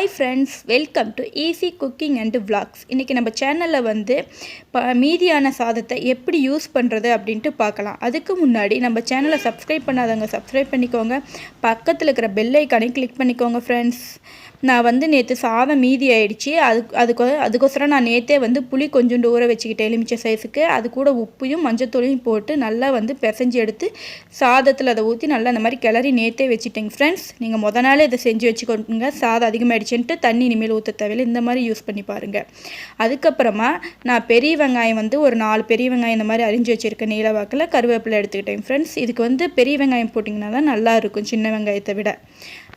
Hi friends, welcome to easy cooking and vlogs. இன்றைக்கி நம்ம சேனலில் வந்து மீதியான சாதத்தை எப்படி யூஸ் பண்ணுறது அப்படின்ட்டு பார்க்கலாம். அதுக்கு முன்னாடி நம்ம சேனலை சப்ஸ்கிரைப் பண்ணாதவங்க சப்ஸ்கிரைப் பண்ணிக்கோங்க. பக்கத்தில் இருக்கிற பெல் ஐக்கானையும் கிளிக் பண்ணிக்கோங்க ஃப்ரெண்ட்ஸ். நான் வந்து நேற்று சாதம் மீதி ஆகிடுச்சி. அதுக்கோசரம் நான் நேற்றே வந்து புளி கொஞ்சோண்டு ஊற வச்சுக்கிட்டேன், எலுமிச்சை சைஸுக்கு. அது கூட உப்பையும் மஞ்சத்தூளையும் போட்டு நல்லா வந்து பிசைஞ்சு எடுத்து சாதத்தில் அதை ஊற்றி நல்லா இந்த மாதிரி கிளறி நேற்றே வச்சுட்டேங்க ஃப்ரெண்ட்ஸ். நீங்கள் முத நாளே இதை செஞ்சு வச்சுக்கோங்க. சாதம் அதிகமாகிடுச்சுன்ட்டு தண்ணி இனிமேல் ஊற்ற தேவையில்லை. இந்த மாதிரி யூஸ் பண்ணி பாருங்கள். அதுக்கப்புறமா நான் பெரிய வெங்காயம் வந்து ஒரு 4 பெரிய வெங்காயம் இந்த மாதிரி அரிஞ்சு வச்சுருக்கேன். நீல வாக்கில் கருவேப்பிலை எடுத்துக்கிட்டேன் ஃப்ரெண்ட்ஸ். இதுக்கு வந்து பெரிய வெங்காயம் போட்டிங்கன்னா தான் நல்லாயிருக்கும் சின்ன வெங்காயத்தை விட.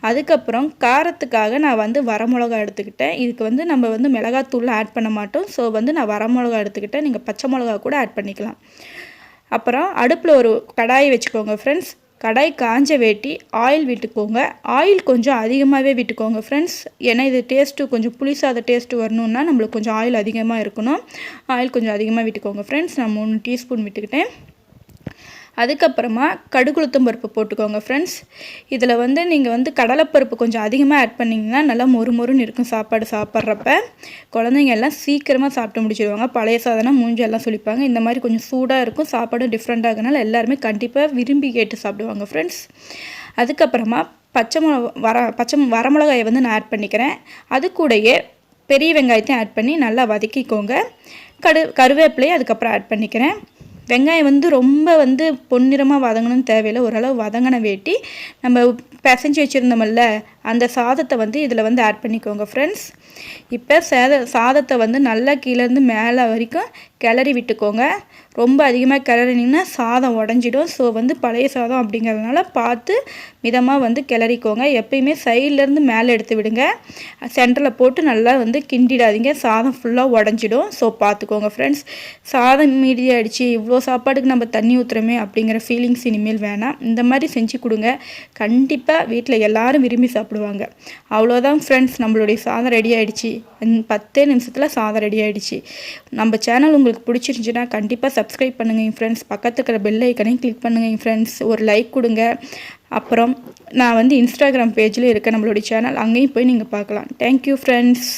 அதுக்கப்புறம் காரத்துக்காக நான் வந்து வரமிளகா எடுத்துக்கிட்டேன். இதுக்கு வந்து நம்ம வந்து மிளகாத்தூள்லாம் ஆட் பண்ண மாட்டோம். ஸோ வந்து நான் வரமிளகா எடுத்துக்கிட்டேன். நீங்கள் பச்சை மிளகா கூட ஆட் பண்ணிக்கலாம். அப்புறம் அடுப்பில் ஒரு கடாயை வச்சுக்கோங்க ஃப்ரெண்ட்ஸ். கடாய் காஞ்ச வேட்டி ஆயில் விட்டுக்கோங்க. ஆயில் கொஞ்சம் அதிகமாகவே விட்டுக்கோங்க ஃப்ரெண்ட்ஸ். ஏன்னா இது டேஸ்ட்டு கொஞ்சம் புளிசாத டேஸ்ட்டு வரணுன்னா நம்மளுக்கு கொஞ்சம் ஆயில் அதிகமாக இருக்கணும். ஆயில் கொஞ்சம் அதிகமாக விட்டுக்கோங்க ஃப்ரெண்ட்ஸ். நான் 3 டீஸ்பூன் விட்டுக்கிட்டேன். அதுக்கப்புறமா கடுகுளுத்தம் பருப்பு போட்டுக்கோங்க ஃப்ரெண்ட்ஸ். இதில் வந்து நீங்கள் வந்து கடலைப்பருப்பு கொஞ்சம் அதிகமாக ஆட் பண்ணிங்கன்னா நல்லா மொறுமொறுன்னு இருக்கும் சாப்பாடு சாப்பிட்றப்ப. குழந்தைங்க எல்லாம் சீக்கிரமாக சாப்பிட்டு முடிச்சிடுவாங்க. பழைய சாதம்னா மூஞ்செல்லாம் சொல்லிப்பாங்க. இந்த மாதிரி கொஞ்சம் சூடாக இருக்கும், சாப்பாடும் டிஃப்ரெண்ட்டாக இருக்கனால எல்லாருமே கண்டிப்பாக விரும்பி கேட்டு சாப்பிடுவாங்க ஃப்ரெண்ட்ஸ். அதுக்கப்புறமா வரமிளகாயை வந்து நான் ஆட் பண்ணிக்கிறேன். அது கூடயே பெரிய வெங்காயத்தையும் ஆட் பண்ணி நல்லா வதக்கிக்கோங்க. கருவேப்பிலையும் அதுக்கப்புறம் ஆட் பண்ணிக்கிறேன். வெங்காயம் வந்து ரொம்ப வந்து பொன்னிறமாக வதங்கணும்னு தேவையில்லை. ஓரளவு வதங்கின வேட்டி நம்ம பிசைஞ்சு வச்சுருந்தோம்ல அந்த சாதத்தை வந்து இதில் வந்து ஆட் பண்ணிக்கோங்க ஃப்ரெண்ட்ஸ். இப்போ சாதத்தை வந்து நல்லா கீழேருந்து மேலே வரைக்கும் கிளறி விட்டுக்கோங்க. ரொம்ப அதிகமாக கிளறினீங்கன்னா சாதம் உடஞ்சிடும். ஸோ வந்து பழைய சாதம் அப்படிங்கிறதுனால பார்த்து மிதமாக வந்து கிளறிக்கோங்க. எப்பயுமே சைட்லேருந்து மேலே எடுத்து விடுங்க. சென்டரில் போட்டு நல்லா வந்து கிண்டிடாதீங்க, சாதம் ஃபுல்லாக உடஞ்சிடும். ஸோ பார்த்துக்கோங்க ஃப்ரெண்ட்ஸ். சாதம் மீதியாகிடுச்சு, இவ்வளோ சாப்பாடுக்கு நம்ம தண்ணி ஊற்றுறோமே அப்படிங்கிற ஃபீலிங்ஸ் இனிமேல் வேணாம். இந்த மாதிரி செஞ்சு கொடுங்க. கண்டிப்பாக வீட்டில் எல்லோரும் விரும்பி சாப்பிடுவாங்க. அவ்வளோதான் ஃப்ரெண்ட்ஸ், நம்மளுடைய சாதம் ரெடி ஆகிடுச்சு. 10 நிமிஷத்தில் சாதம் ரெடி ஆகிடுச்சு. நம்ம சேனல் உங்களுக்கு பிடிச்சிருந்துச்சுன்னா கண்டிப்பாக சப்ஸ்கிரைப் பண்ணுங்கள் என் ஃப்ரெண்ட்ஸ். பக்கத்துக்கு இருக்கிற பெல் ஐக்கனையும் கிளிக் பண்ணுங்கள் என் ஃப்ரெண்ட்ஸ். ஒரு லைக் கொடுங்க. அப்புறம் நான் வந்து இன்ஸ்டாகிராம் பேஜில் இருக்க நம்மளுடைய சேனல், அங்கேயும் போய் நீங்கள் பார்க்கலாம். Thank you friends.